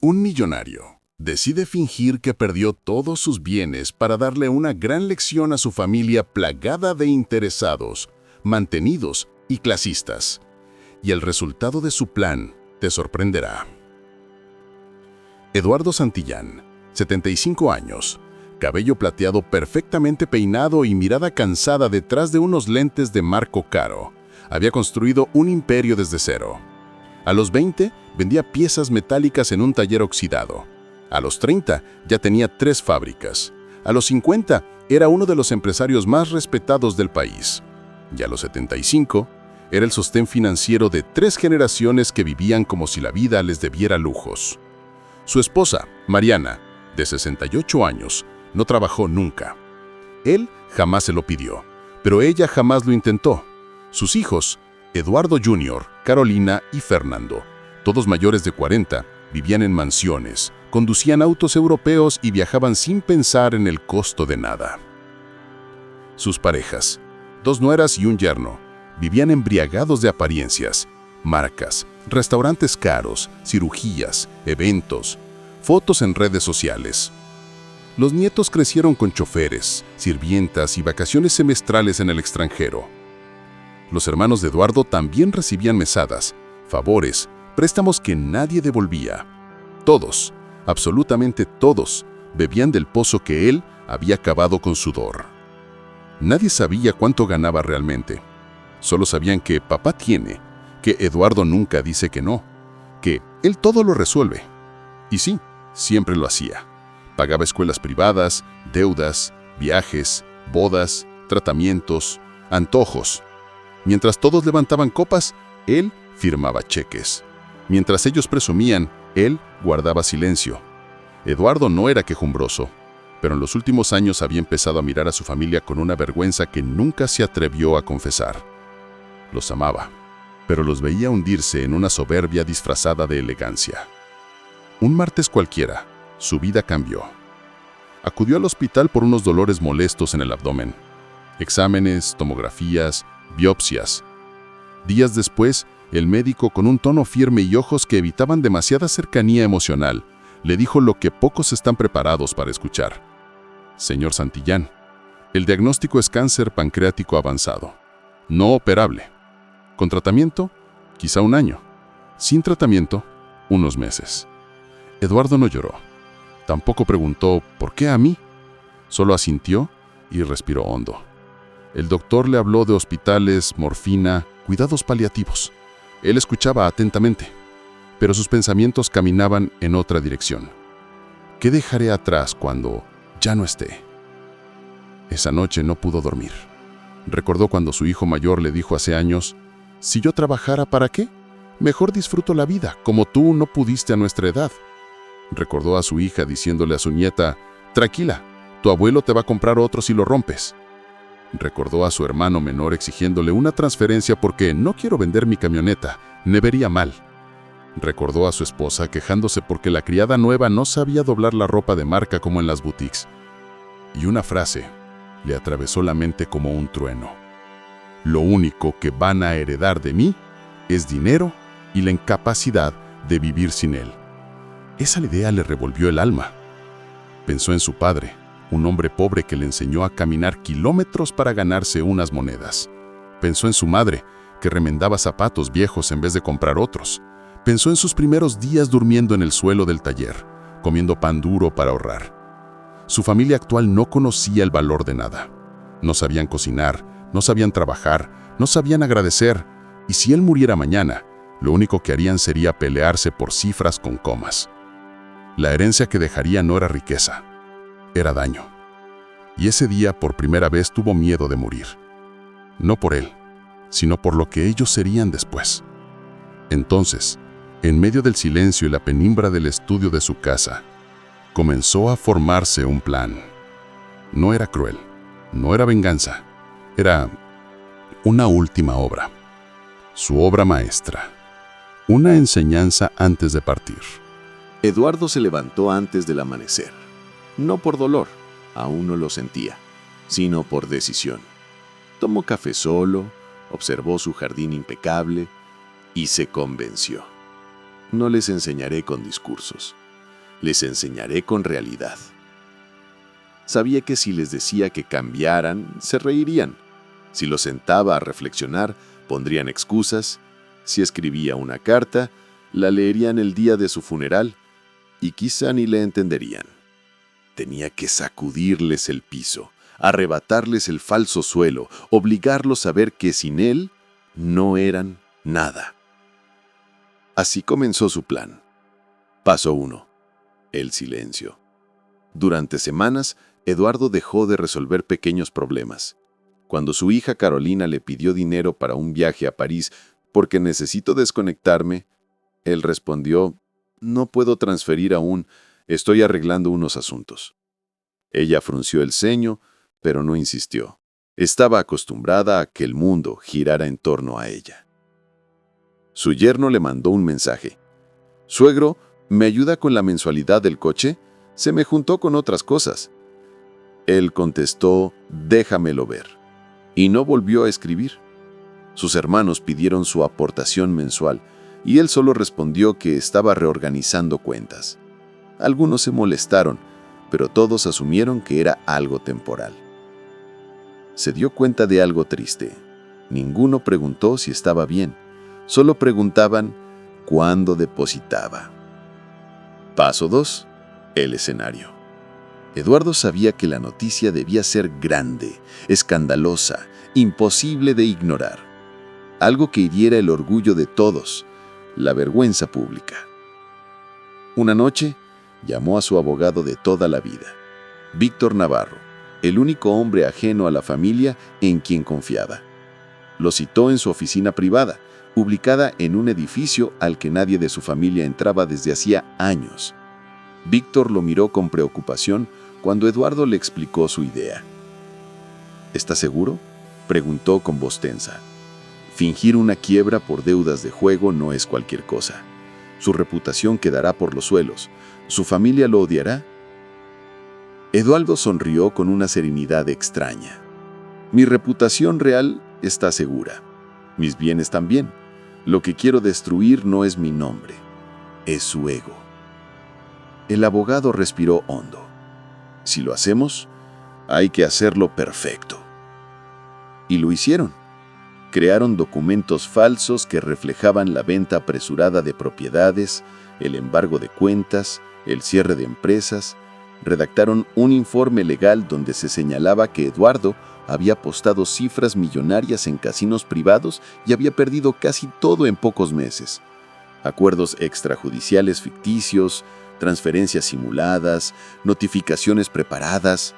Un millonario decide fingir que perdió todos sus bienes para darle una gran lección a su familia plagada de interesados, mantenidos y clasistas. Y el resultado de su plan te sorprenderá. Eduardo Santillán, 75 años, cabello plateado perfectamente peinado y mirada cansada detrás de unos lentes de marco caro, había construido un imperio desde cero. A los 20 vendía piezas metálicas en un taller oxidado. A los 30 ya tenía 3 fábricas. A los 50 era uno de los empresarios más respetados del país. Y a los 75 era el sostén financiero de 3 generaciones que vivían como si la vida les debiera lujos. Su esposa, Mariana, de 68 años, no trabajó nunca. Él jamás se lo pidió, pero ella jamás lo intentó. Sus hijos, Eduardo Jr., Carolina y Fernando, todos mayores de 40, vivían en mansiones, conducían autos europeos y viajaban sin pensar en el costo de nada. Sus parejas, 2 nueras y un yerno, vivían embriagados de apariencias, marcas, restaurantes caros, cirugías, eventos, fotos en redes sociales. Los nietos crecieron con choferes, sirvientas y vacaciones semestrales en el extranjero. Los hermanos de Eduardo también recibían mesadas, favores, préstamos que nadie devolvía. Todos, absolutamente todos, bebían del pozo que él había cavado con sudor. Nadie sabía cuánto ganaba realmente. Solo sabían que papá tiene, que Eduardo nunca dice que no, que él todo lo resuelve. Y sí, siempre lo hacía. Pagaba escuelas privadas, deudas, viajes, bodas, tratamientos, antojos. Mientras todos levantaban copas, él firmaba cheques. Mientras ellos presumían, él guardaba silencio. Eduardo no era quejumbroso, pero en los últimos años había empezado a mirar a su familia con una vergüenza que nunca se atrevió a confesar. Los amaba, pero los veía hundirse en una soberbia disfrazada de elegancia. Un martes cualquiera, su vida cambió. Acudió al hospital por unos dolores molestos en el abdomen. Exámenes, tomografías, biopsias. Días después, el médico, con un tono firme y ojos que evitaban demasiada cercanía emocional, le dijo lo que pocos están preparados para escuchar. Señor Santillán, el diagnóstico es cáncer pancreático avanzado, no operable. Con tratamiento, quizá 1 año. Sin tratamiento, unos meses. Eduardo no lloró. Tampoco preguntó ¿por qué a mí? Solo asintió y respiró hondo. El doctor le habló de hospitales, morfina, cuidados paliativos. Él escuchaba atentamente, pero sus pensamientos caminaban en otra dirección. ¿Qué dejaré atrás cuando ya no esté? Esa noche no pudo dormir. Recordó cuando su hijo mayor le dijo hace años, «Si yo trabajara, ¿para qué? Mejor disfruto la vida, como tú no pudiste a nuestra edad». Recordó a su hija diciéndole a su nieta, «Tranquila, tu abuelo te va a comprar otro si lo rompes». Recordó a su hermano menor exigiéndole una transferencia porque «no quiero vender mi camioneta, me vería mal». Recordó a su esposa quejándose porque la criada nueva no sabía doblar la ropa de marca como en las boutiques. Y una frase le atravesó la mente como un trueno. «Lo único que van a heredar de mí es dinero y la incapacidad de vivir sin él». Esa idea le revolvió el alma. Pensó en su padre, un hombre pobre que le enseñó a caminar kilómetros para ganarse unas monedas. Pensó en su madre, que remendaba zapatos viejos en vez de comprar otros. Pensó en sus primeros días durmiendo en el suelo del taller, comiendo pan duro para ahorrar. Su familia actual no conocía el valor de nada. No sabían cocinar, no sabían trabajar, no sabían agradecer. Y si él muriera mañana, lo único que harían sería pelearse por cifras con comas. La herencia que dejaría no era riqueza, era daño. Y ese día por primera vez tuvo miedo de morir. No por él, sino por lo que ellos serían después. Entonces, en medio del silencio y la penumbra del estudio de su casa, comenzó a formarse un plan. No era cruel, no era venganza, era una última obra. Su obra maestra, una enseñanza antes de partir. Eduardo se levantó antes del amanecer. No por dolor, aún no lo sentía, sino por decisión. Tomó café solo, observó su jardín impecable y se convenció. No les enseñaré con discursos, Les enseñaré con realidad. Sabía que si les decía que cambiaran, se reirían. Si los sentaba a reflexionar, pondrían excusas. Si escribía una carta, la leerían el día de su funeral y quizá ni le entenderían. Tenía que sacudirles el piso, arrebatarles el falso suelo, obligarlos a ver que sin él no eran nada. Así comenzó su plan. Paso 1. El silencio. Durante semanas, Eduardo dejó de resolver pequeños problemas. Cuando su hija Carolina le pidió dinero para un viaje a París porque necesito desconectarme, él respondió, no puedo transferir aún, estoy arreglando unos asuntos. Ella frunció el ceño, pero no insistió. Estaba acostumbrada a que el mundo girara en torno a ella. Su yerno le mandó un mensaje. Suegro, ¿me ayuda con la mensualidad del coche? Se me juntó con otras cosas. Él contestó, déjamelo ver. Y no volvió a escribir. Sus hermanos pidieron su aportación mensual y él solo respondió que estaba reorganizando cuentas. Algunos se molestaron, pero todos asumieron que era algo temporal. Se dio cuenta de algo triste. Ninguno preguntó si estaba bien. Solo preguntaban cuándo depositaba. Paso 2. El escenario. Eduardo sabía que la noticia debía ser grande, escandalosa, imposible de ignorar. Algo que hiriera el orgullo de todos, la vergüenza pública. Una noche, llamó a su abogado de toda la vida, Víctor Navarro, el único hombre ajeno a la familia en quien confiaba. Lo citó en su oficina privada, ubicada en un edificio al que nadie de su familia entraba desde hacía años. Víctor lo miró con preocupación cuando Eduardo le explicó su idea. ¿Estás seguro?, preguntó con voz tensa. Fingir una quiebra por deudas de juego no es cualquier cosa. Su reputación quedará por los suelos. ¿Su familia lo odiará? Eduardo sonrió con una serenidad extraña. Mi reputación real está segura. Mis bienes también. Lo que quiero destruir no es mi nombre, es su ego. El abogado respiró hondo. Si lo hacemos, hay que hacerlo perfecto. Y lo hicieron. Crearon documentos falsos que reflejaban la venta apresurada de propiedades, el embargo de cuentas, el cierre de empresas. Redactaron un informe legal donde se señalaba que Eduardo había apostado cifras millonarias en casinos privados y había perdido casi todo en pocos meses. Acuerdos extrajudiciales ficticios, transferencias simuladas, notificaciones preparadas.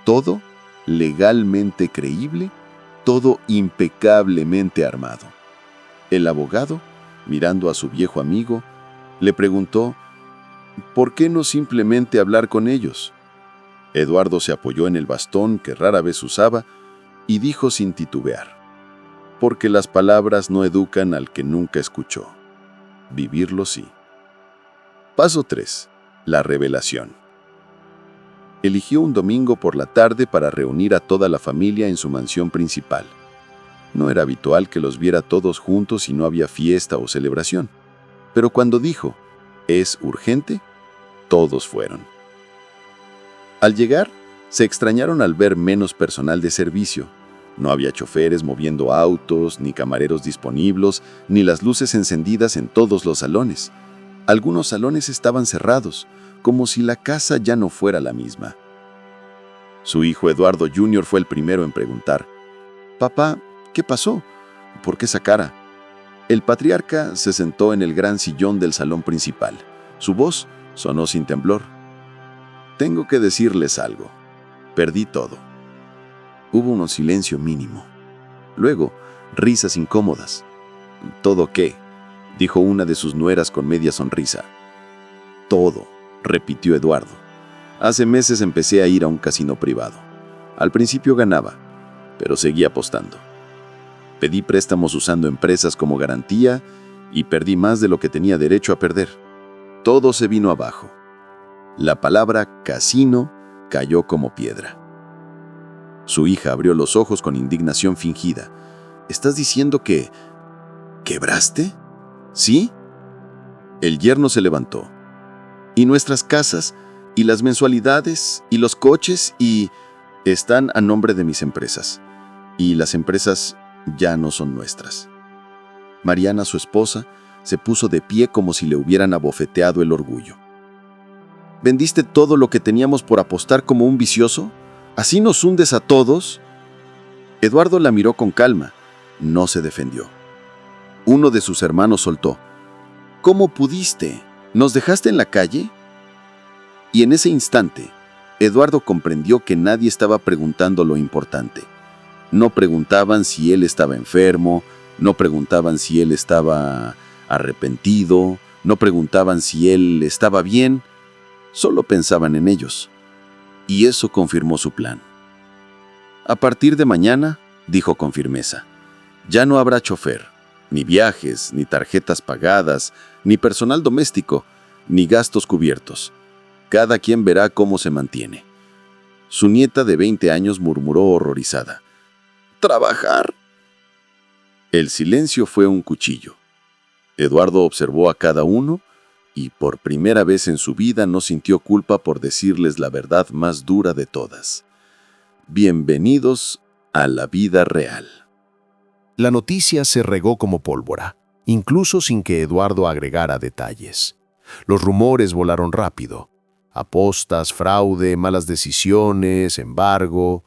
Todo legalmente creíble, todo impecablemente armado. El abogado, mirando a su viejo amigo, le preguntó, ¿por qué no simplemente hablar con ellos? Eduardo se apoyó en el bastón que rara vez usaba y dijo sin titubear, porque las palabras no educan al que nunca escuchó. Vivirlo sí. Paso 3. La revelación. Eligió un domingo por la tarde para reunir a toda la familia en su mansión principal. No era habitual que los viera todos juntos y no había fiesta o celebración. Pero cuando dijo, ¿es urgente?, todos fueron. Al llegar, se extrañaron al ver menos personal de servicio. No había choferes moviendo autos, ni camareros disponibles, ni las luces encendidas en todos los salones. Algunos salones estaban cerrados, como si la casa ya no fuera la misma. Su hijo Eduardo Jr. fue el primero en preguntar, «Papá, ¿qué pasó? ¿Por qué esa cara?» El patriarca se sentó en el gran sillón del salón principal. Su voz sonó sin temblor. «Tengo que decirles algo. Perdí todo». Hubo un silencio mínimo. Luego, risas incómodas. «¿Todo qué?», dijo una de sus nueras con media sonrisa. «Todo», repitió Eduardo. «Hace meses empecé a ir a un casino privado. Al principio ganaba, pero seguía apostando. Pedí préstamos usando empresas como garantía y perdí más de lo que tenía derecho a perder. Todo se vino abajo. La palabra casino cayó como piedra». Su hija abrió los ojos con indignación fingida. «¿Estás diciendo que quebraste?» «¿Sí?» El yerno se levantó. Y nuestras casas, y las mensualidades, y los coches, y están a nombre de mis empresas. Y las empresas ya no son nuestras. Mariana, su esposa, se puso de pie como si le hubieran abofeteado el orgullo. ¿Vendiste todo lo que teníamos por apostar como un vicioso? ¿Así nos hundes a todos? Eduardo la miró con calma. No se defendió. Uno de sus hermanos soltó: ¿Cómo pudiste? ¿Nos dejaste en la calle? Y en ese instante, Eduardo comprendió que nadie estaba preguntando lo importante. No preguntaban si él estaba enfermo, no preguntaban si él estaba arrepentido, no preguntaban si él estaba bien, solo pensaban en ellos. Y eso confirmó su plan. A partir de mañana, dijo con firmeza, ya no habrá chofer, ni viajes, ni tarjetas pagadas, ni personal doméstico, ni gastos cubiertos. Cada quien verá cómo se mantiene. Su nieta de 20 años murmuró horrorizada: ¿trabajar? El silencio fue un cuchillo. Eduardo observó a cada uno y por primera vez en su vida no sintió culpa por decirles la verdad más dura de todas. Bienvenidos a la vida real. La noticia se regó como pólvora, incluso sin que Eduardo agregara detalles. Los rumores volaron rápido. Apostas, fraude, malas decisiones, embargo.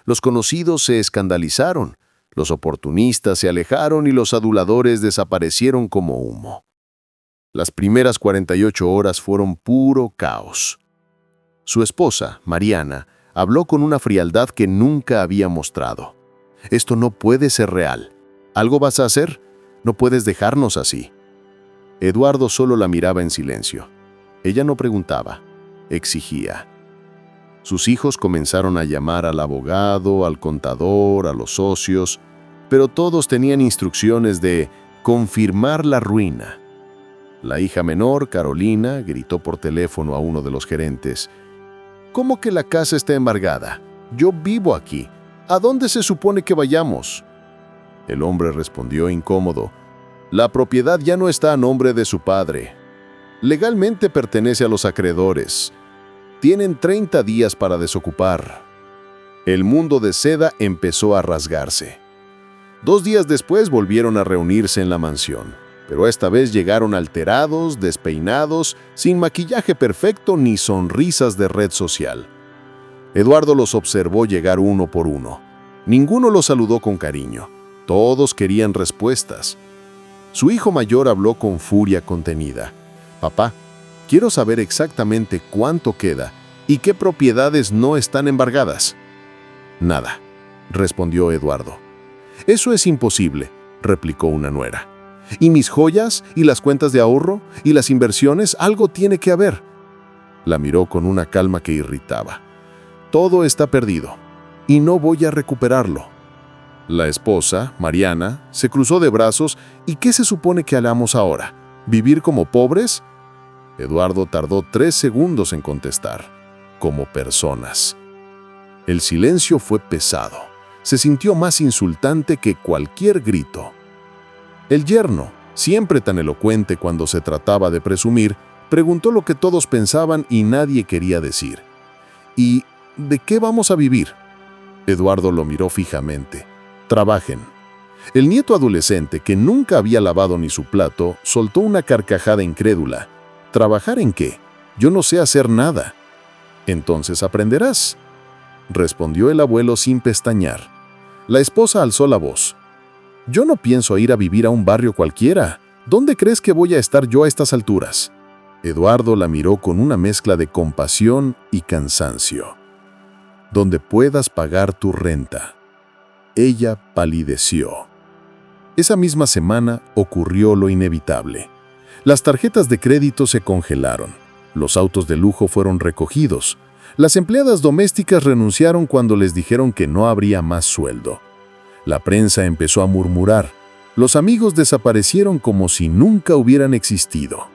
Los conocidos se escandalizaron, los oportunistas se alejaron y los aduladores desaparecieron como humo. Las primeras 48 horas fueron puro caos. Su esposa, Mariana, habló con una frialdad que nunca había mostrado. Esto no puede ser real. ¿Algo vas a hacer? No puedes dejarnos así. Eduardo solo la miraba en silencio. Ella no preguntaba, exigía. Sus hijos comenzaron a llamar al abogado, al contador, a los socios, pero todos tenían instrucciones de confirmar la ruina. La hija menor, Carolina, gritó por teléfono a uno de los gerentes: ¿Cómo que la casa está embargada? Yo vivo aquí. ¿A dónde se supone que vayamos? El hombre respondió incómodo: la propiedad ya no está a nombre de su padre. Legalmente pertenece a los acreedores. Tienen 30 días para desocupar. El mundo de seda empezó a rasgarse. 2 días después volvieron a reunirse en la mansión, pero esta vez llegaron alterados, despeinados, sin maquillaje perfecto ni sonrisas de red social. Eduardo los observó llegar uno por uno. Ninguno los saludó con cariño. Todos querían respuestas. Su hijo mayor habló con furia contenida: «Papá, quiero saber exactamente cuánto queda y qué propiedades no están embargadas». «Nada», respondió Eduardo. «Eso es imposible», replicó una nuera. «¿Y mis joyas? ¿Y las cuentas de ahorro? ¿Y las inversiones? Algo tiene que haber». La miró con una calma que irritaba. «Todo está perdido, y no voy a recuperarlo». La esposa, Mariana, se cruzó de brazos. «¿Y qué se supone que hagamos ahora? ¿Vivir como pobres?». Eduardo tardó 3 segundos en contestar: «Como personas». El silencio fue pesado. Se sintió más insultante que cualquier grito. El yerno, siempre tan elocuente cuando se trataba de presumir, preguntó lo que todos pensaban y nadie quería decir: «¿Y de qué vamos a vivir?». Eduardo lo miró fijamente: «Trabajen». El nieto adolescente, que nunca había lavado ni su plato, soltó una carcajada incrédula: «¿Trabajar en qué? Yo no sé hacer nada». «Entonces aprenderás», respondió el abuelo sin pestañear. La esposa alzó la voz: «Yo no pienso ir a vivir a un barrio cualquiera. ¿Dónde crees que voy a estar yo a estas alturas?». Eduardo la miró con una mezcla de compasión y cansancio. «Donde puedas pagar tu renta». Ella palideció. Esa misma semana ocurrió lo inevitable. Las tarjetas de crédito se congelaron. Los autos de lujo fueron recogidos. Las empleadas domésticas renunciaron cuando les dijeron que no habría más sueldo. La prensa empezó a murmurar. Los amigos desaparecieron como si nunca hubieran existido.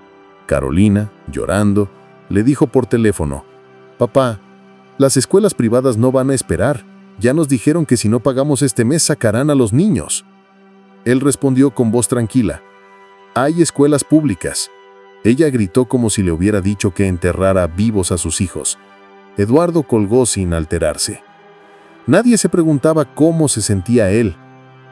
Carolina, llorando, le dijo por teléfono: «Papá, las escuelas privadas no van a esperar. Ya nos dijeron que si no pagamos este mes sacarán a los niños». Él respondió con voz tranquila: «Hay escuelas públicas». Ella gritó como si le hubiera dicho que enterrara vivos a sus hijos. Eduardo colgó sin alterarse. Nadie se preguntaba cómo se sentía él.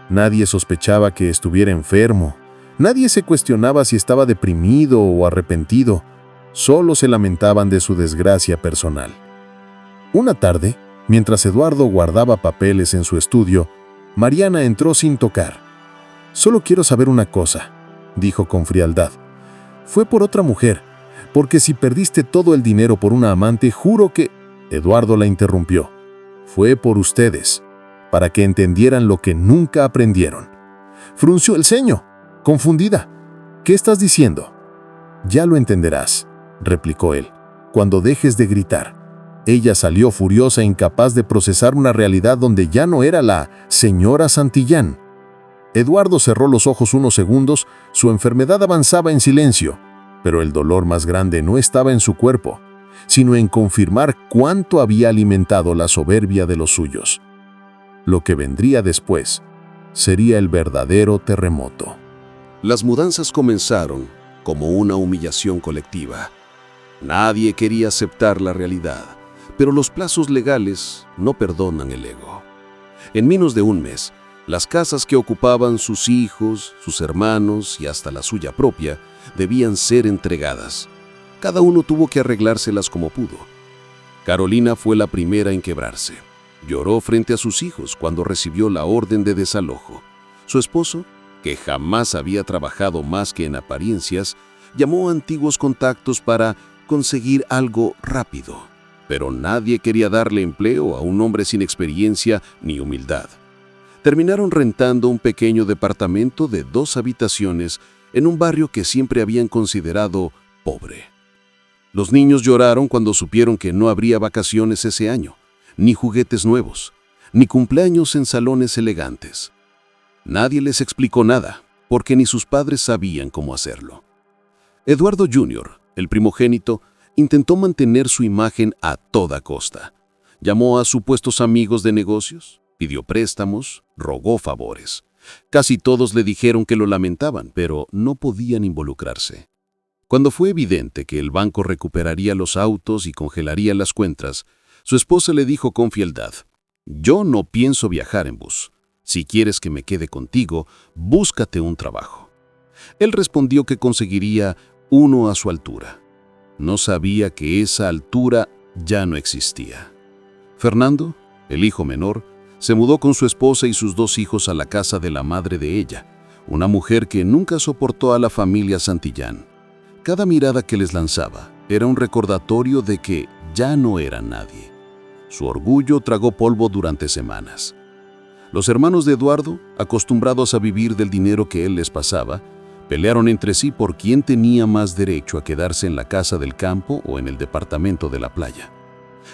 Nadie sospechaba que estuviera enfermo. Nadie se cuestionaba si estaba deprimido o arrepentido. Solo se lamentaban de su desgracia personal. Una tarde, mientras Eduardo guardaba papeles en su estudio, Mariana entró sin tocar. «Solo quiero saber una cosa», dijo con frialdad. «Fue por otra mujer, porque si perdiste todo el dinero por una amante, juro que...» Eduardo la interrumpió. «Fue por ustedes, para que entendieran lo que nunca aprendieron». Frunció el ceño, confundida. «¿Qué estás diciendo?» «Ya lo entenderás», replicó él, «cuando dejes de gritar». Ella salió furiosa, incapaz de procesar una realidad donde ya no era la señora Santillán. Eduardo cerró los ojos unos segundos. Su enfermedad avanzaba en silencio, pero el dolor más grande no estaba en su cuerpo, sino en confirmar cuánto había alimentado la soberbia de los suyos. Lo que vendría después sería el verdadero terremoto. Las mudanzas comenzaron como una humillación colectiva. Nadie quería aceptar la realidad, pero los plazos legales no perdonan el ego. En menos de un mes, las casas que ocupaban sus hijos, sus hermanos y hasta la suya propia debían ser entregadas. Cada uno tuvo que arreglárselas como pudo. Carolina fue la primera en quebrarse. Lloró frente a sus hijos cuando recibió la orden de desalojo. Su esposo, que jamás había trabajado más que en apariencias, llamó a antiguos contactos para conseguir algo rápido. Pero nadie quería darle empleo a un hombre sin experiencia ni humildad. Terminaron rentando un pequeño departamento de 2 habitaciones en un barrio que siempre habían considerado pobre. Los niños lloraron cuando supieron que no habría vacaciones ese año, ni juguetes nuevos, ni cumpleaños en salones elegantes. Nadie les explicó nada, porque ni sus padres sabían cómo hacerlo. Eduardo Jr., el primogénito, intentó mantener su imagen a toda costa. Llamó a supuestos amigos de negocios, pidió préstamos, rogó favores. Casi todos le dijeron que lo lamentaban, pero no podían involucrarse. Cuando fue evidente que el banco recuperaría los autos y congelaría las cuentas, su esposa le dijo con frialdad: «Yo no pienso viajar en bus. Si quieres que me quede contigo, búscate un trabajo». Él respondió que conseguiría uno a su altura. No sabía que esa altura ya no existía. Fernando, el hijo menor, se mudó con su esposa y sus 2 hijos a la casa de la madre de ella, una mujer que nunca soportó a la familia Santillán. Cada mirada que les lanzaba era un recordatorio de que ya no eran nadie. Su orgullo tragó polvo durante semanas. Los hermanos de Eduardo, acostumbrados a vivir del dinero que él les pasaba, pelearon entre sí por quién tenía más derecho a quedarse en la casa del campo o en el departamento de la playa.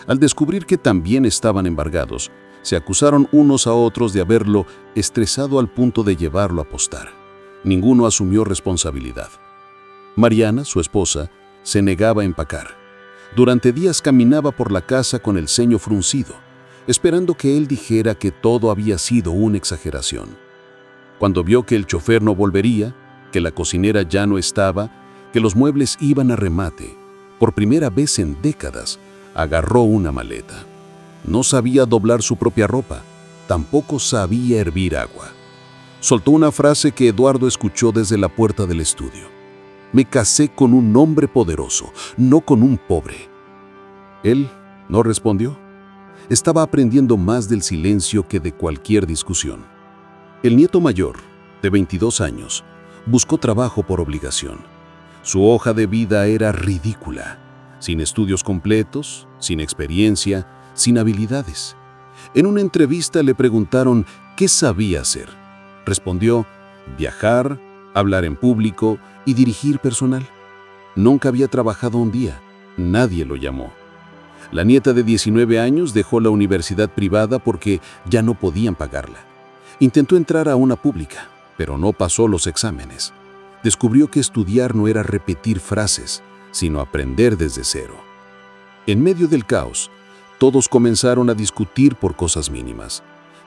Al descubrir que también estaban embargados, se acusaron unos a otros de haberlo estresado al punto de llevarlo a apostar. Ninguno asumió responsabilidad. Mariana, su esposa, se negaba a empacar. Durante días caminaba por la casa con el ceño fruncido, esperando que él dijera que todo había sido una exageración. Cuando vio que el chofer no volvería, que la cocinera ya no estaba, que los muebles iban a remate, por primera vez en décadas, agarró una maleta. No sabía doblar su propia ropa, tampoco sabía hervir agua. Soltó una frase que Eduardo escuchó desde la puerta del estudio: «Me casé con un hombre poderoso, no con un pobre». Él no respondió. Estaba aprendiendo más del silencio que de cualquier discusión. El nieto mayor, de 22 años, buscó trabajo por obligación. Su hoja de vida era ridícula, sin estudios completos, sin experiencia, sin habilidades. En una entrevista le preguntaron qué sabía hacer. Respondió: viajar, hablar en público y dirigir personal. Nunca había trabajado un día. Nadie lo llamó. La nieta de 19 años dejó la universidad privada porque ya no podían pagarla. Intentó entrar a una pública, pero no pasó los exámenes. Descubrió que estudiar no era repetir frases, sino aprender desde cero. En medio del caos, todos comenzaron a discutir por cosas mínimas.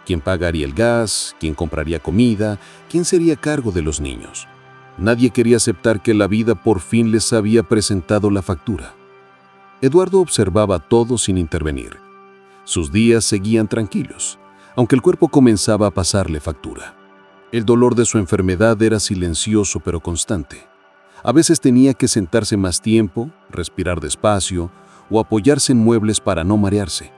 ¿Quién pagaría el gas? ¿Quién compraría comida? ¿Quién sería cargo de los niños? Nadie quería aceptar que la vida por fin les había presentado la factura. Eduardo observaba todo sin intervenir. Sus días seguían tranquilos, aunque el cuerpo comenzaba a pasarle factura. El dolor de su enfermedad era silencioso pero constante. A veces tenía que sentarse más tiempo, respirar despacio o apoyarse en muebles para no marearse,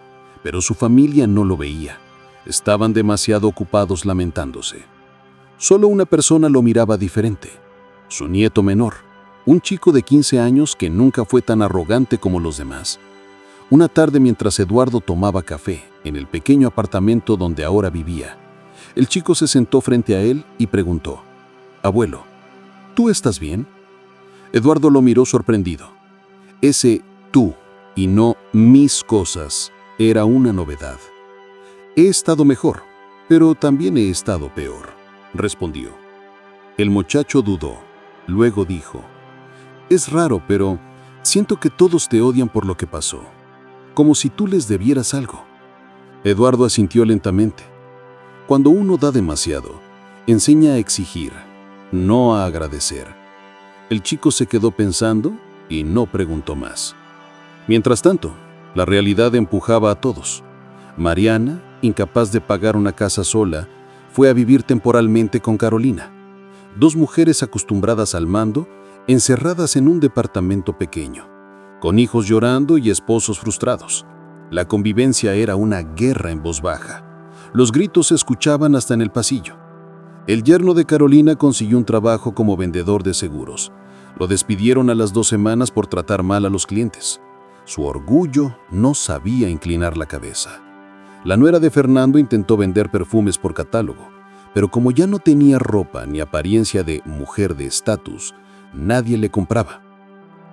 pero su familia no lo veía. Estaban demasiado ocupados lamentándose. Solo una persona lo miraba diferente: su nieto menor, un chico de 15 años que nunca fue tan arrogante como los demás. Una tarde, mientras Eduardo tomaba café en el pequeño apartamento donde ahora vivía, el chico se sentó frente a él y preguntó: «Abuelo, ¿tú estás bien?». Eduardo lo miró sorprendido. Ese «tú» y no «mis cosas» era una novedad. «He estado mejor, pero también he estado peor», respondió. El muchacho dudó. Luego dijo: «Es raro, pero siento que todos te odian por lo que pasó, como si tú les debieras algo». Eduardo asintió lentamente. Cuando uno da demasiado, enseña a exigir, no a agradecer. El chico se quedó pensando y no preguntó más. Mientras tanto, la realidad empujaba a todos. Mariana, incapaz de pagar una casa sola, fue a vivir temporalmente con Carolina. Dos mujeres acostumbradas al mando, encerradas en un departamento pequeño, con hijos llorando y esposos frustrados. La convivencia era una guerra en voz baja. Los gritos se escuchaban hasta en el pasillo. El yerno de Carolina consiguió un trabajo como vendedor de seguros. Lo despidieron a las 2 semanas por tratar mal a los clientes. Su orgullo no sabía inclinar la cabeza. La nuera de Fernando intentó vender perfumes por catálogo, pero como ya no tenía ropa ni apariencia de mujer de estatus, nadie le compraba.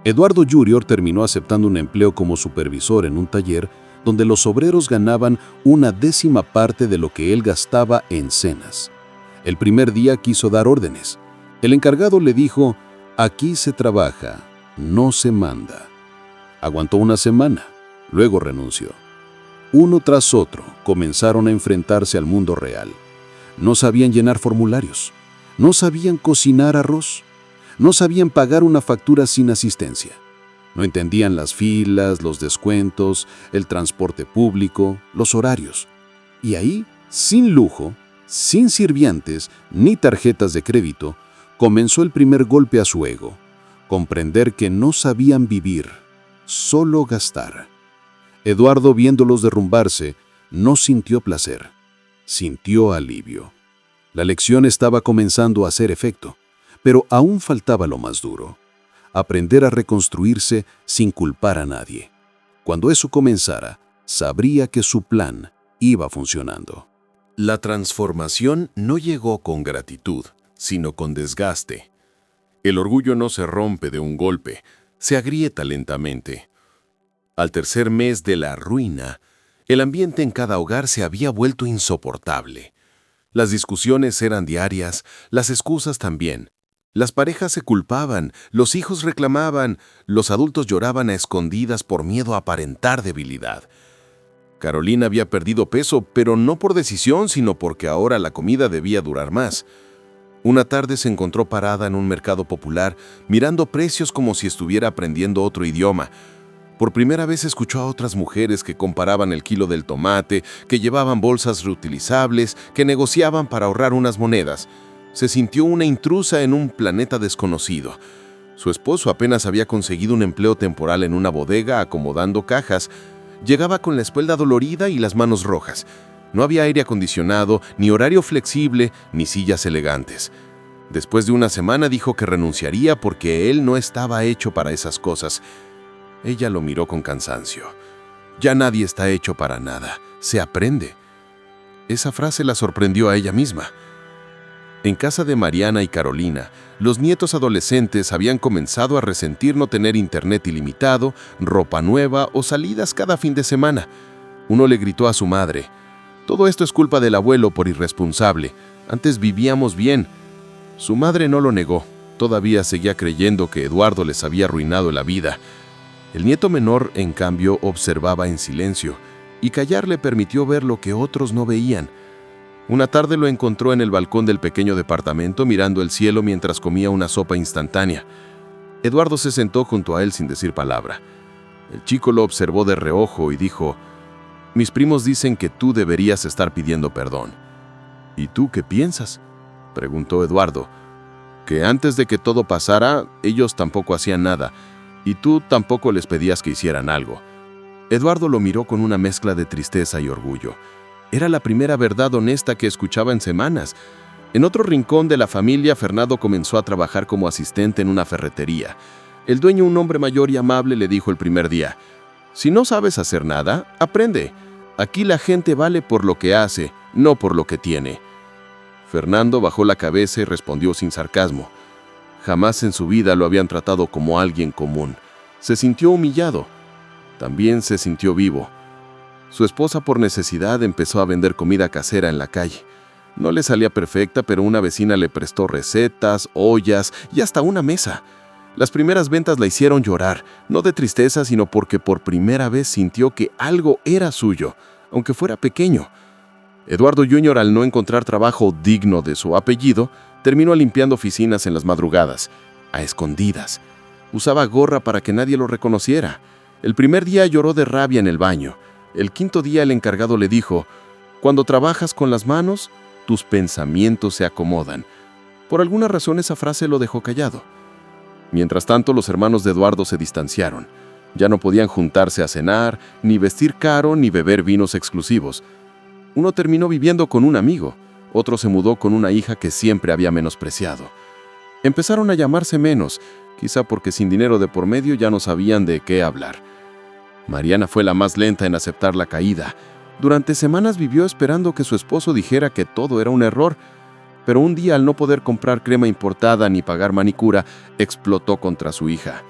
Eduardo Jr. terminó aceptando un empleo como supervisor en un taller donde los obreros ganaban 1/10 parte de lo que él gastaba en cenas. El primer día quiso dar órdenes. El encargado le dijo: «Aquí se trabaja, no se manda». Aguantó una semana, luego renunció. Uno tras otro comenzaron a enfrentarse al mundo real. No sabían llenar formularios, no sabían cocinar arroz, no sabían pagar una factura sin asistencia. No entendían las filas, los descuentos, el transporte público, los horarios. Y ahí, sin lujo, sin sirvientes ni tarjetas de crédito, comenzó el primer golpe a su ego: comprender que no sabían vivir, solo gastar. Eduardo, viéndolos derrumbarse, no sintió placer, sintió alivio. La lección estaba comenzando a hacer efecto, pero aún faltaba lo más duro: aprender a reconstruirse sin culpar a nadie. Cuando eso comenzara, sabría que su plan iba funcionando. La transformación no llegó con gratitud, sino con desgaste. El orgullo no se rompe de un golpe, se agrieta lentamente. Al tercer mes de la ruina, el ambiente en cada hogar se había vuelto insoportable. Las discusiones eran diarias, las excusas también. Las parejas se culpaban, los hijos reclamaban, los adultos lloraban a escondidas por miedo a aparentar debilidad. Carolina había perdido peso, pero no por decisión, sino porque ahora la comida debía durar más. Una tarde se encontró parada en un mercado popular, mirando precios como si estuviera aprendiendo otro idioma. Por primera vez escuchó a otras mujeres que comparaban el kilo del tomate, que llevaban bolsas reutilizables, que negociaban para ahorrar unas monedas. Se sintió una intrusa en un planeta desconocido. Su esposo apenas había conseguido un empleo temporal en una bodega acomodando cajas. Llegaba con la espalda dolorida y las manos rojas. No había aire acondicionado, ni horario flexible, ni sillas elegantes. Después de una semana dijo que renunciaría porque él no estaba hecho para esas cosas. Ella lo miró con cansancio. Ya nadie está hecho para nada, se aprende. Esa frase la sorprendió a ella misma. En casa de Mariana y Carolina, los nietos adolescentes habían comenzado a resentir no tener internet ilimitado, ropa nueva o salidas cada fin de semana. Uno le gritó a su madre: «Todo esto es culpa del abuelo por irresponsable. Antes vivíamos bien». Su madre no lo negó. Todavía seguía creyendo que Eduardo les había arruinado la vida. El nieto menor, en cambio, observaba en silencio, y callar le permitió ver lo que otros no veían. Una tarde lo encontró en el balcón del pequeño departamento mirando el cielo mientras comía una sopa instantánea. Eduardo se sentó junto a él sin decir palabra. El chico lo observó de reojo y dijo: «Mis primos dicen que tú deberías estar pidiendo perdón». «¿Y tú qué piensas?», preguntó Eduardo. «Que antes de que todo pasara, ellos tampoco hacían nada, y tú tampoco les pedías que hicieran algo». Eduardo lo miró con una mezcla de tristeza y orgullo. Era la primera verdad honesta que escuchaba en semanas. En otro rincón de la familia, Fernando comenzó a trabajar como asistente en una ferretería. El dueño, un hombre mayor y amable, le dijo el primer día: «Si no sabes hacer nada, aprende. Aquí la gente vale por lo que hace, no por lo que tiene». Fernando bajó la cabeza y respondió sin sarcasmo. Jamás en su vida lo habían tratado como alguien común. Se sintió humillado. También se sintió vivo. Su esposa, por necesidad, empezó a vender comida casera en la calle. No le salía perfecta, pero una vecina le prestó recetas, ollas y hasta una mesa. Las primeras ventas la hicieron llorar, no de tristeza, sino porque por primera vez sintió que algo era suyo, aunque fuera pequeño. Eduardo Jr., al no encontrar trabajo digno de su apellido, terminó limpiando oficinas en las madrugadas, a escondidas. Usaba gorra para que nadie lo reconociera. El primer día lloró de rabia en el baño. El quinto día el encargado le dijo: «Cuando trabajas con las manos, tus pensamientos se acomodan». Por alguna razón esa frase lo dejó callado. Mientras tanto, los hermanos de Eduardo se distanciaron. Ya no podían juntarse a cenar, ni vestir caro, ni beber vinos exclusivos. Uno terminó viviendo con un amigo, otro se mudó con una hija que siempre había menospreciado. Empezaron a llamarse menos, quizá porque sin dinero de por medio ya no sabían de qué hablar. Mariana fue la más lenta en aceptar la caída. Durante semanas vivió esperando que su esposo dijera que todo era un error, pero un día, al no poder comprar crema importada ni pagar manicura, explotó contra su hija.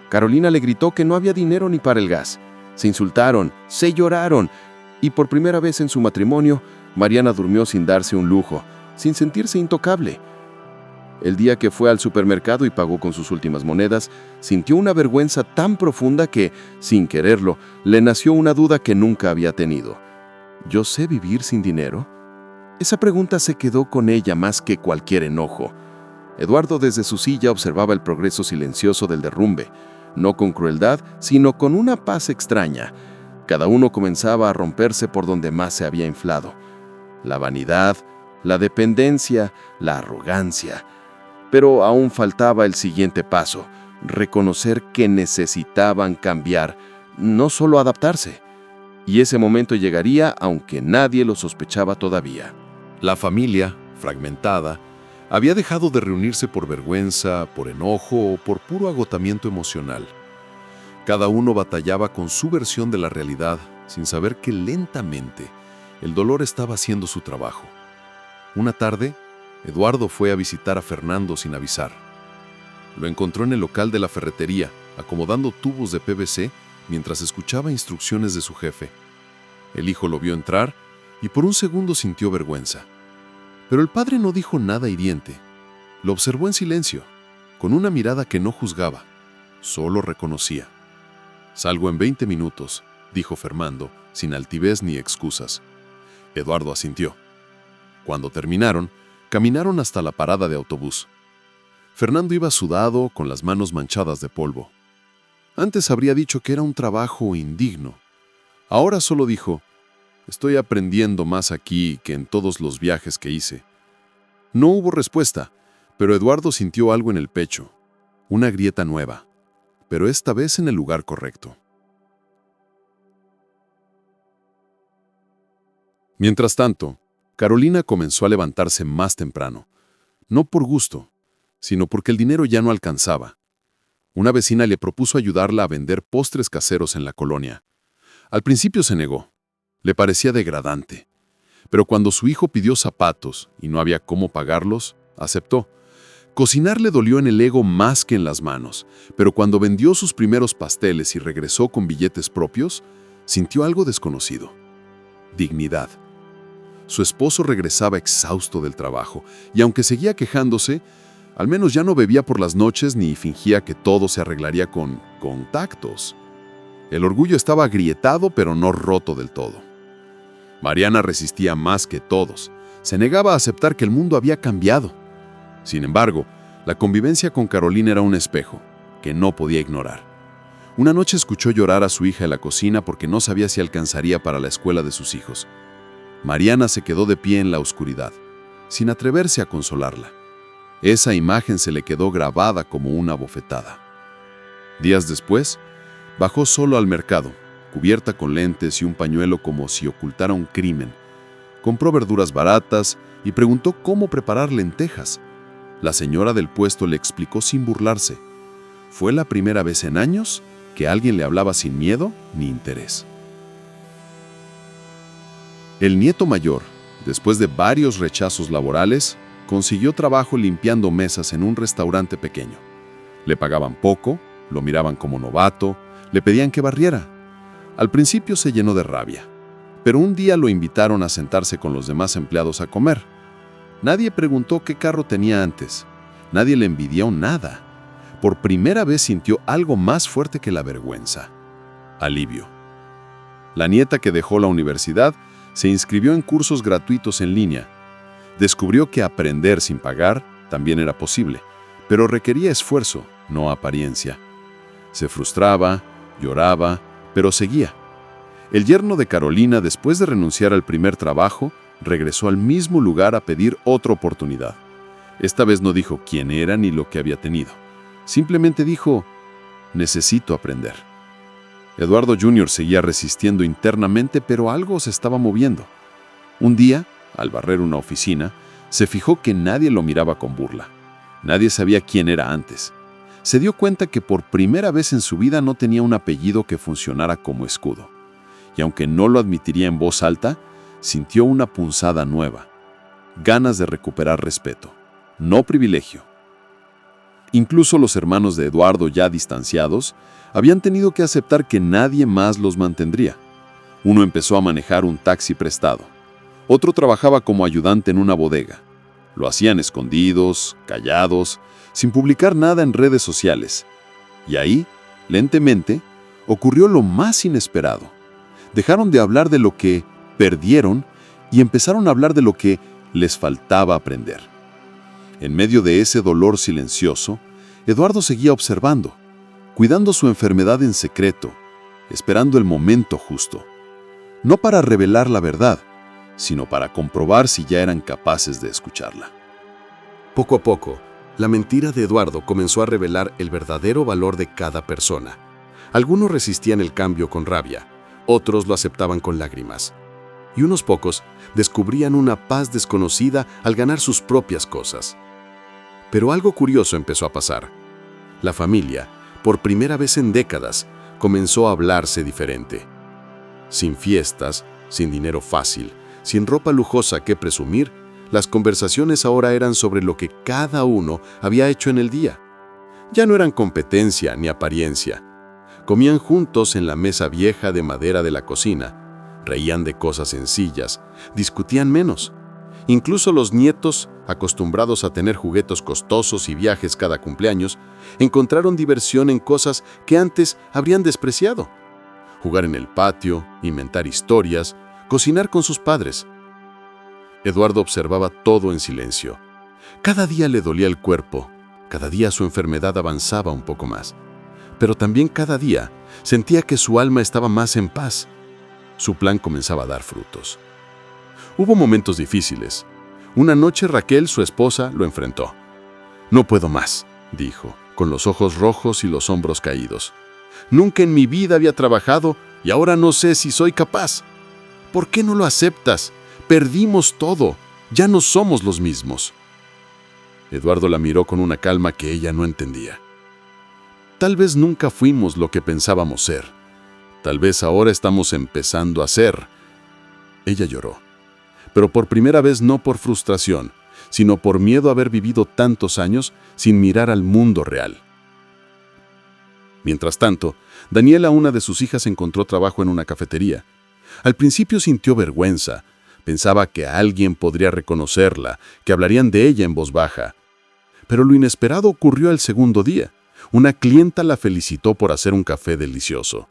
Carolina le gritó que no había dinero ni para el gas. Se insultaron, se lloraron, y por primera vez en su matrimonio, Mariana durmió sin darse un lujo, sin sentirse intocable. El día que fue al supermercado y pagó con sus últimas monedas, sintió una vergüenza tan profunda que, sin quererlo, le nació una duda que nunca había tenido. ¿Yo sé vivir sin dinero? Esa pregunta se quedó con ella más que cualquier enojo. Eduardo desde su silla observaba el progreso silencioso del derrumbe, no con crueldad, sino con una paz extraña. Cada uno comenzaba a romperse por donde más se había inflado. La vanidad, la dependencia, la arrogancia. Pero aún faltaba el siguiente paso, reconocer que necesitaban cambiar, no solo adaptarse. Y ese momento llegaría aunque nadie lo sospechaba todavía. La familia, fragmentada, había dejado de reunirse por vergüenza, por enojo o por puro agotamiento emocional. Cada uno batallaba con su versión de la realidad, sin saber que lentamente el dolor estaba haciendo su trabajo. Una tarde, Eduardo fue a visitar a Fernando sin avisar. Lo encontró en el local de la ferretería, acomodando tubos de PVC mientras escuchaba instrucciones de su jefe. El hijo lo vio entrar y por un segundo sintió vergüenza. Pero el padre no dijo nada hiriente. Lo observó en silencio, con una mirada que no juzgaba, solo reconocía. «Salgo en 20 minutos», dijo Fernando, sin altivez ni excusas. Eduardo asintió. Cuando terminaron, caminaron hasta la parada de autobús. Fernando iba sudado, con las manos manchadas de polvo. Antes habría dicho que era un trabajo indigno. Ahora solo dijo: «Estoy aprendiendo más aquí que en todos los viajes que hice». No hubo respuesta, pero Eduardo sintió algo en el pecho, una grieta nueva, pero esta vez en el lugar correcto. Mientras tanto, Carolina comenzó a levantarse más temprano, no por gusto, sino porque el dinero ya no alcanzaba. Una vecina le propuso ayudarla a vender postres caseros en la colonia. Al principio se negó. Le parecía degradante. Pero cuando su hijo pidió zapatos y no había cómo pagarlos, aceptó. Cocinar le dolió en el ego más que en las manos, pero cuando vendió sus primeros pasteles y regresó con billetes propios, sintió algo desconocido. Dignidad. Su esposo regresaba exhausto del trabajo, y aunque seguía quejándose, al menos ya no bebía por las noches ni fingía que todo se arreglaría con contactos. El orgullo estaba agrietado, pero no roto del todo. Mariana resistía más que todos. Se negaba a aceptar que el mundo había cambiado. Sin embargo, la convivencia con Carolina era un espejo que no podía ignorar. Una noche escuchó llorar a su hija en la cocina porque no sabía si alcanzaría para la escuela de sus hijos. Mariana se quedó de pie en la oscuridad, sin atreverse a consolarla. Esa imagen se le quedó grabada como una bofetada. Días después, bajó solo al mercado, cubierta con lentes y un pañuelo como si ocultara un crimen. Compró verduras baratas y preguntó cómo preparar lentejas. La señora del puesto le explicó sin burlarse. Fue la primera vez en años que alguien le hablaba sin miedo ni interés. El nieto mayor, después de varios rechazos laborales, consiguió trabajo limpiando mesas en un restaurante pequeño. Le pagaban poco, lo miraban como novato, le pedían que barriera. Al principio se llenó de rabia, pero un día lo invitaron a sentarse con los demás empleados a comer. Nadie preguntó qué carro tenía antes. Nadie le envidió nada. Por primera vez sintió algo más fuerte que la vergüenza: alivio. La nieta, que dejó la universidad, se inscribió en cursos gratuitos en línea. Descubrió que aprender sin pagar también era posible, pero requería esfuerzo, no apariencia. Se frustraba, lloraba, pero seguía. El yerno de Carolina, después de renunciar al primer trabajo, regresó al mismo lugar a pedir otra oportunidad. Esta vez no dijo quién era ni lo que había tenido. Simplemente dijo: necesito aprender. Eduardo Jr. seguía resistiendo internamente, pero algo se estaba moviendo. Un día, al barrer una oficina, se fijó que nadie lo miraba con burla. Nadie sabía quién era antes. Se dio cuenta que por primera vez en su vida no tenía un apellido que funcionara como escudo. Y aunque no lo admitiría en voz alta, sintió una punzada nueva. Ganas de recuperar respeto, no privilegio. Incluso los hermanos de Eduardo, ya distanciados, habían tenido que aceptar que nadie más los mantendría. Uno empezó a manejar un taxi prestado. Otro trabajaba como ayudante en una bodega. Lo hacían escondidos, callados, sin publicar nada en redes sociales. Y ahí, lentamente, ocurrió lo más inesperado. Dejaron de hablar de lo que perdieron y empezaron a hablar de lo que les faltaba aprender. En medio de ese dolor silencioso, Eduardo seguía observando, cuidando su enfermedad en secreto, esperando el momento justo. No para revelar la verdad, sino para comprobar si ya eran capaces de escucharla. Poco a poco, la mentira de Eduardo comenzó a revelar el verdadero valor de cada persona. Algunos resistían el cambio con rabia, otros lo aceptaban con lágrimas. Y unos pocos descubrían una paz desconocida al ganar sus propias cosas. Pero algo curioso empezó a pasar. La familia, por primera vez en décadas, comenzó a hablarse diferente. Sin fiestas, sin dinero fácil, sin ropa lujosa que presumir, las conversaciones ahora eran sobre lo que cada uno había hecho en el día. Ya no eran competencia ni apariencia. Comían juntos en la mesa vieja de madera de la cocina, reían de cosas sencillas, discutían menos. Incluso los nietos, acostumbrados a tener juguetes costosos y viajes cada cumpleaños, encontraron diversión en cosas que antes habrían despreciado. Jugar en el patio, inventar historias, cocinar con sus padres. Eduardo observaba todo en silencio. Cada día le dolía el cuerpo, cada día su enfermedad avanzaba un poco más. Pero también cada día sentía que su alma estaba más en paz. Su plan comenzaba a dar frutos. Hubo momentos difíciles. Una noche Raquel, su esposa, lo enfrentó. «No puedo más», dijo, con los ojos rojos y los hombros caídos. «Nunca en mi vida había trabajado y ahora no sé si soy capaz. ¿Por qué no lo aceptas? Perdimos todo. Ya no somos los mismos». Eduardo la miró con una calma que ella no entendía. «Tal vez nunca fuimos lo que pensábamos ser. Tal vez ahora estamos empezando a ser». Ella lloró. Pero por primera vez no por frustración, sino por miedo a haber vivido tantos años sin mirar al mundo real. Mientras tanto, Daniela, una de sus hijas, encontró trabajo en una cafetería. Al principio sintió vergüenza, pensaba que alguien podría reconocerla, que hablarían de ella en voz baja. Pero lo inesperado ocurrió al segundo día. Una clienta la felicitó por hacer un café delicioso.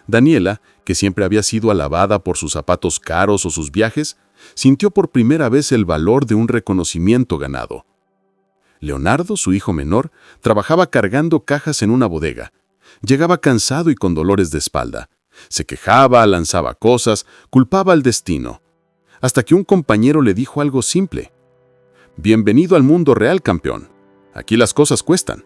Daniela, que siempre había sido alabada por sus zapatos caros o sus viajes, sintió por primera vez el valor de un reconocimiento ganado. Leonardo, su hijo menor, trabajaba cargando cajas en una bodega. Llegaba cansado y con dolores de espalda. Se quejaba, lanzaba cosas, culpaba al destino. Hasta que un compañero le dijo algo simple. «Bienvenido al mundo real, campeón. Aquí las cosas cuestan».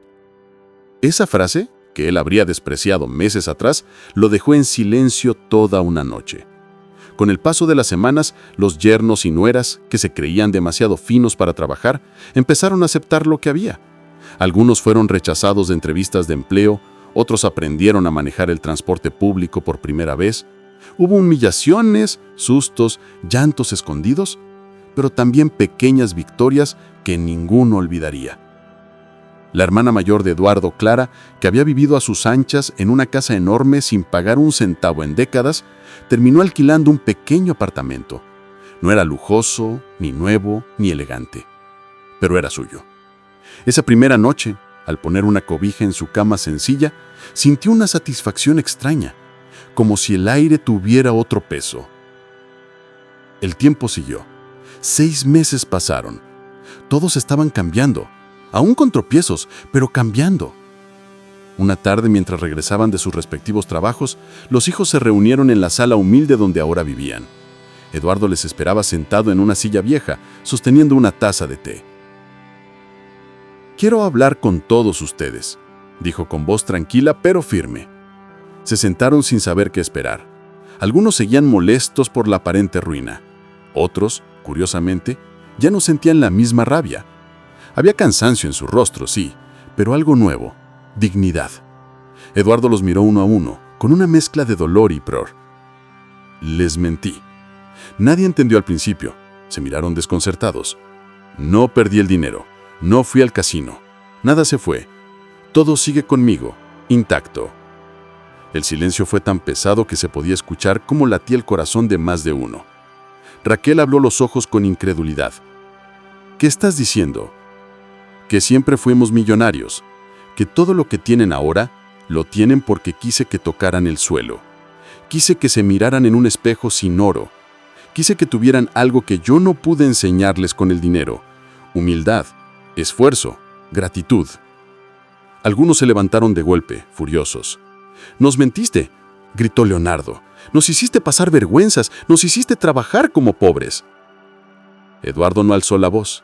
Esa frase, que él habría despreciado meses atrás, lo dejó en silencio toda una noche. Con el paso de las semanas, los yernos y nueras, que se creían demasiado finos para trabajar, empezaron a aceptar lo que había. Algunos fueron rechazados de entrevistas de empleo, otros aprendieron a manejar el transporte público por primera vez. Hubo humillaciones, sustos, llantos escondidos, pero también pequeñas victorias que ninguno olvidaría. La hermana mayor de Eduardo, Clara, que había vivido a sus anchas en una casa enorme sin pagar un centavo en décadas, terminó alquilando un pequeño apartamento. No era lujoso, ni nuevo, ni elegante, pero era suyo. Esa primera noche, al poner una cobija en su cama sencilla, sintió una satisfacción extraña, como si el aire tuviera otro peso. El tiempo siguió. 6 meses pasaron. Todos estaban cambiando. Aún con tropiezos, pero cambiando. Una tarde, mientras regresaban de sus respectivos trabajos, los hijos se reunieron en la sala humilde donde ahora vivían. Eduardo les esperaba sentado en una silla vieja, sosteniendo una taza de té. «Quiero hablar con todos ustedes», dijo con voz tranquila pero firme. Se sentaron sin saber qué esperar. Algunos seguían molestos por la aparente ruina. Otros, curiosamente, ya no sentían la misma rabia. Había cansancio en su rostro, sí, pero algo nuevo, dignidad. Eduardo los miró uno a uno, con una mezcla de dolor y pror. Les mentí. Nadie entendió al principio. Se miraron desconcertados. No perdí el dinero. No fui al casino. Nada se fue. Todo sigue conmigo, intacto. El silencio fue tan pesado que se podía escuchar cómo latía el corazón de más de uno. Raquel abrió los ojos con incredulidad. «¿Qué estás diciendo?» «Que siempre fuimos millonarios, que todo lo que tienen ahora lo tienen porque quise que tocaran el suelo. Quise que se miraran en un espejo sin oro. Quise que tuvieran algo que yo no pude enseñarles con el dinero. Humildad, esfuerzo, gratitud». Algunos se levantaron de golpe, furiosos. «Nos mentiste», gritó Leonardo. «Nos hiciste pasar vergüenzas, nos hiciste trabajar como pobres». Eduardo no alzó la voz.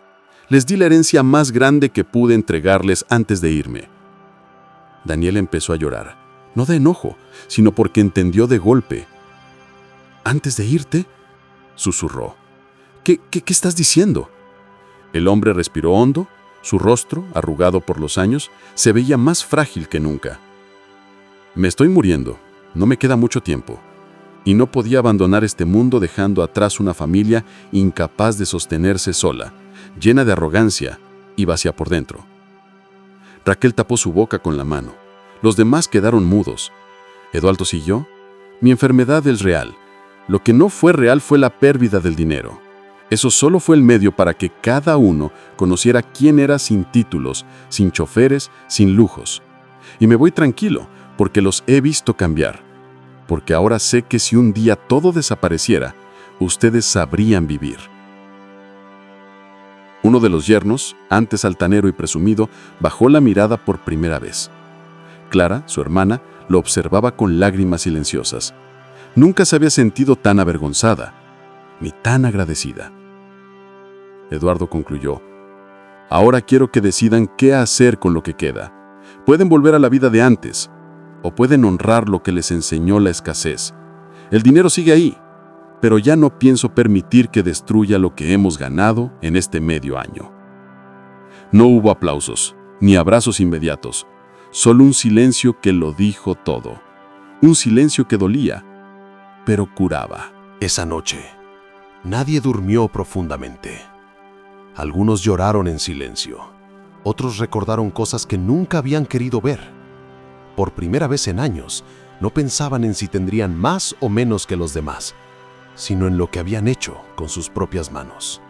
«Les di la herencia más grande que pude entregarles antes de irme». Daniel empezó a llorar, no de enojo, sino porque entendió de golpe. «¿Antes de irte?», susurró. ¿Qué estás diciendo?» El hombre respiró hondo. Su rostro, arrugado por los años, se veía más frágil que nunca. «Me estoy muriendo. No me queda mucho tiempo. Y no podía abandonar este mundo dejando atrás una familia incapaz de sostenerse sola, llena de arrogancia y vacía por dentro». Raquel tapó su boca con la mano. Los demás quedaron mudos. Eduardo siguió. «Mi enfermedad es real. Lo que no fue real fue la pérdida del dinero. Eso solo fue el medio para que cada uno conociera quién era sin títulos, sin choferes, sin lujos. Y me voy tranquilo, porque los he visto cambiar. Porque ahora sé que si un día todo desapareciera, ustedes sabrían vivir». Uno de los yernos, antes altanero y presumido, bajó la mirada por primera vez. Clara, su hermana, lo observaba con lágrimas silenciosas. Nunca se había sentido tan avergonzada, ni tan agradecida. Eduardo concluyó. «Ahora quiero que decidan qué hacer con lo que queda. Pueden volver a la vida de antes, o pueden honrar lo que les enseñó la escasez. El dinero sigue ahí, pero ya no pienso permitir que destruya lo que hemos ganado en este medio año». No hubo aplausos, ni abrazos inmediatos, solo un silencio que lo dijo todo. Un silencio que dolía, pero curaba. Esa noche, nadie durmió profundamente. Algunos lloraron en silencio. Otros recordaron cosas que nunca habían querido ver. Por primera vez en años, no pensaban en si tendrían más o menos que los demás, sino en lo que habían hecho con sus propias manos.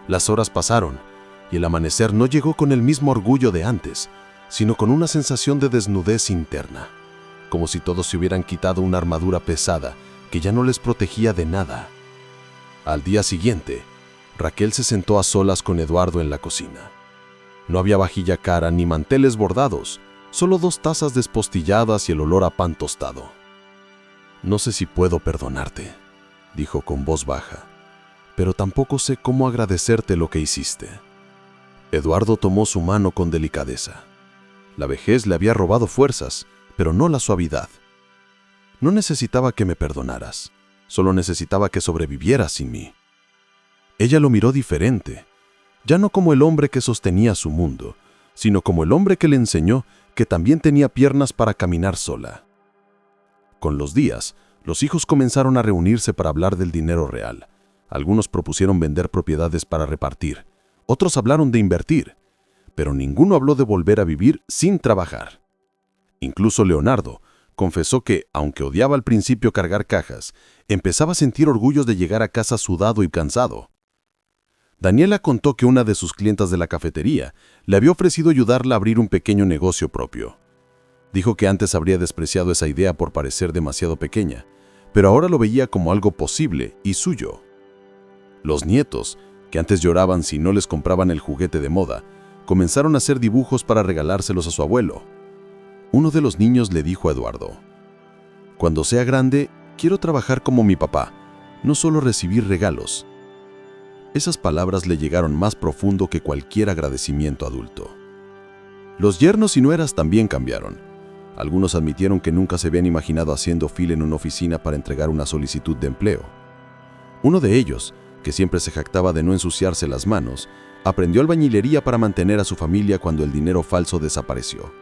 Las horas pasaron y el amanecer no llegó con el mismo orgullo de antes, sino con una sensación de desnudez interna, como si todos se hubieran quitado una armadura pesada que ya no les protegía de nada. Al día siguiente, Raquel se sentó a solas con Eduardo en la cocina. No había vajilla cara ni manteles bordados, solo 2 tazas despostilladas y el olor a pan tostado. «No sé si puedo perdonarte», dijo con voz baja, «pero tampoco sé cómo agradecerte lo que hiciste». Eduardo tomó su mano con delicadeza. La vejez le había robado fuerzas, pero no la suavidad. «No necesitaba que me perdonaras, solo necesitaba que sobrevivieras sin mí». Ella lo miró diferente, ya no como el hombre que sostenía su mundo, sino como el hombre que le enseñó que también tenía piernas para caminar sola. Con los días, los hijos comenzaron a reunirse para hablar del dinero real. Algunos propusieron vender propiedades para repartir, otros hablaron de invertir, pero ninguno habló de volver a vivir sin trabajar. Incluso Leonardo confesó que, aunque odiaba al principio cargar cajas, empezaba a sentir orgullo de llegar a casa sudado y cansado. Daniela contó que una de sus clientas de la cafetería le había ofrecido ayudarla a abrir un pequeño negocio propio. Dijo que antes habría despreciado esa idea por parecer demasiado pequeña, pero ahora lo veía como algo posible y suyo. Los nietos, que antes lloraban si no les compraban el juguete de moda, comenzaron a hacer dibujos para regalárselos a su abuelo. Uno de los niños le dijo a Eduardo: «Cuando sea grande, quiero trabajar como mi papá, no solo recibir regalos». Esas palabras le llegaron más profundo que cualquier agradecimiento adulto. Los yernos y nueras también cambiaron. Algunos admitieron que nunca se habían imaginado haciendo fila en una oficina para entregar una solicitud de empleo. Uno de ellos, que siempre se jactaba de no ensuciarse las manos, aprendió albañilería para mantener a su familia cuando el dinero falso desapareció.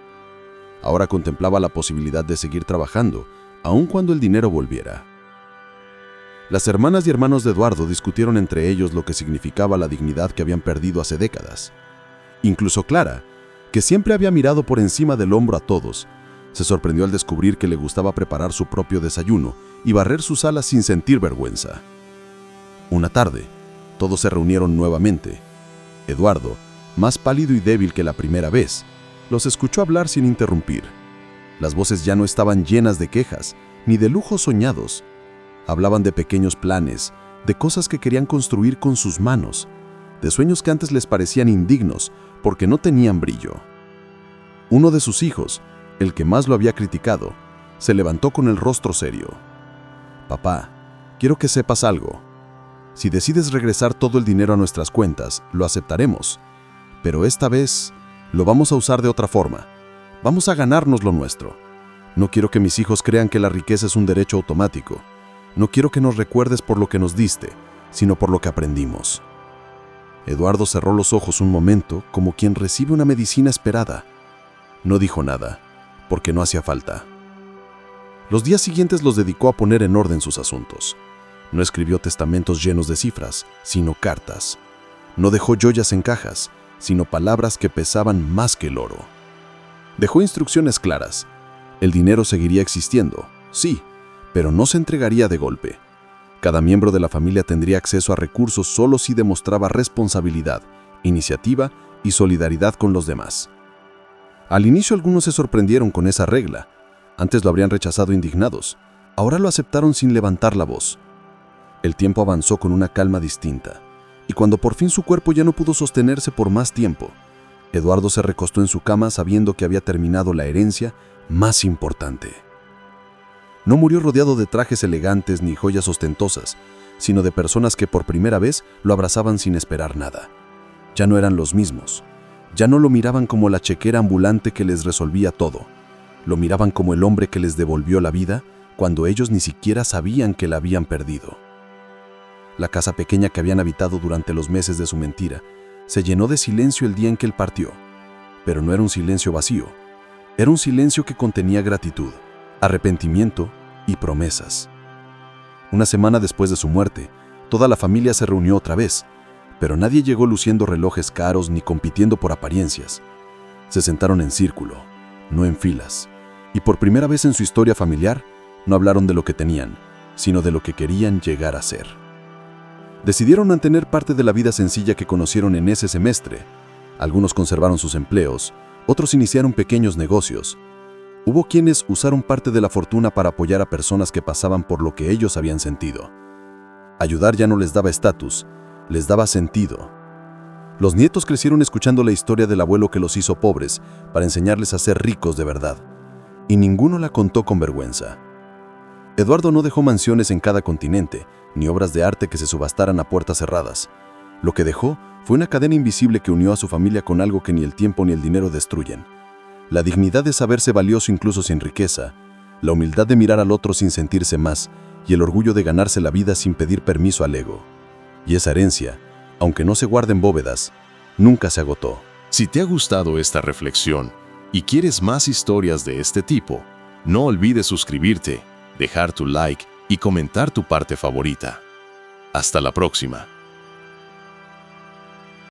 Ahora contemplaba la posibilidad de seguir trabajando, aun cuando el dinero volviera. Las hermanas y hermanos de Eduardo discutieron entre ellos lo que significaba la dignidad que habían perdido hace décadas. Incluso Clara, que siempre había mirado por encima del hombro a todos, se sorprendió al descubrir que le gustaba preparar su propio desayuno y barrer su sala sin sentir vergüenza. Una tarde, todos se reunieron nuevamente. Eduardo, más pálido y débil que la primera vez, los escuchó hablar sin interrumpir. Las voces ya no estaban llenas de quejas, ni de lujos soñados. Hablaban de pequeños planes, de cosas que querían construir con sus manos, de sueños que antes les parecían indignos porque no tenían brillo. Uno de sus hijos, el que más lo había criticado, se levantó con el rostro serio. «Papá, quiero que sepas algo. Si decides regresar todo el dinero a nuestras cuentas, lo aceptaremos. Pero esta vez lo vamos a usar de otra forma. Vamos a ganarnos lo nuestro. No quiero que mis hijos crean que la riqueza es un derecho automático. No quiero que nos recuerdes por lo que nos diste, sino por lo que aprendimos». Eduardo cerró los ojos un momento, como quien recibe una medicina esperada. No dijo nada, porque no hacía falta. Los días siguientes los dedicó a poner en orden sus asuntos. No escribió testamentos llenos de cifras, sino cartas. No dejó joyas en cajas, sino palabras que pesaban más que el oro. Dejó instrucciones claras. El dinero seguiría existiendo, sí, pero no se entregaría de golpe. Cada miembro de la familia tendría acceso a recursos solo si demostraba responsabilidad, iniciativa y solidaridad con los demás. Al inicio algunos se sorprendieron con esa regla. Antes lo habrían rechazado indignados. Ahora lo aceptaron sin levantar la voz. El tiempo avanzó con una calma distinta, y cuando por fin su cuerpo ya no pudo sostenerse por más tiempo, Eduardo se recostó en su cama sabiendo que había terminado la herencia más importante. No murió rodeado de trajes elegantes ni joyas ostentosas, sino de personas que por primera vez lo abrazaban sin esperar nada. Ya no eran los mismos. Ya no lo miraban como la chequera ambulante que les resolvía todo. Lo miraban como el hombre que les devolvió la vida cuando ellos ni siquiera sabían que la habían perdido. La casa pequeña que habían habitado durante los meses de su mentira se llenó de silencio el día en que él partió. Pero no era un silencio vacío. Era un silencio que contenía gratitud, arrepentimiento y promesas. Una semana después de su muerte, toda la familia se reunió otra vez, pero nadie llegó luciendo relojes caros ni compitiendo por apariencias. Se sentaron en círculo, no en filas, y por primera vez en su historia familiar, no hablaron de lo que tenían, sino de lo que querían llegar a ser. Decidieron mantener parte de la vida sencilla que conocieron en ese semestre. Algunos conservaron sus empleos, otros iniciaron pequeños negocios. Hubo quienes usaron parte de la fortuna para apoyar a personas que pasaban por lo que ellos habían sentido. Ayudar ya no les daba estatus, les daba sentido. Los nietos crecieron escuchando la historia del abuelo que los hizo pobres para enseñarles a ser ricos de verdad, y ninguno la contó con vergüenza. Eduardo no dejó mansiones en cada continente, ni obras de arte que se subastaran a puertas cerradas. Lo que dejó fue una cadena invisible que unió a su familia con algo que ni el tiempo ni el dinero destruyen. La dignidad de saberse valioso incluso sin riqueza, la humildad de mirar al otro sin sentirse más, y el orgullo de ganarse la vida sin pedir permiso al ego. Y esa herencia, aunque no se guarde en bóvedas, nunca se agotó. Si te ha gustado esta reflexión y quieres más historias de este tipo, no olvides suscribirte, dejar tu like y comentar tu parte favorita. Hasta la próxima.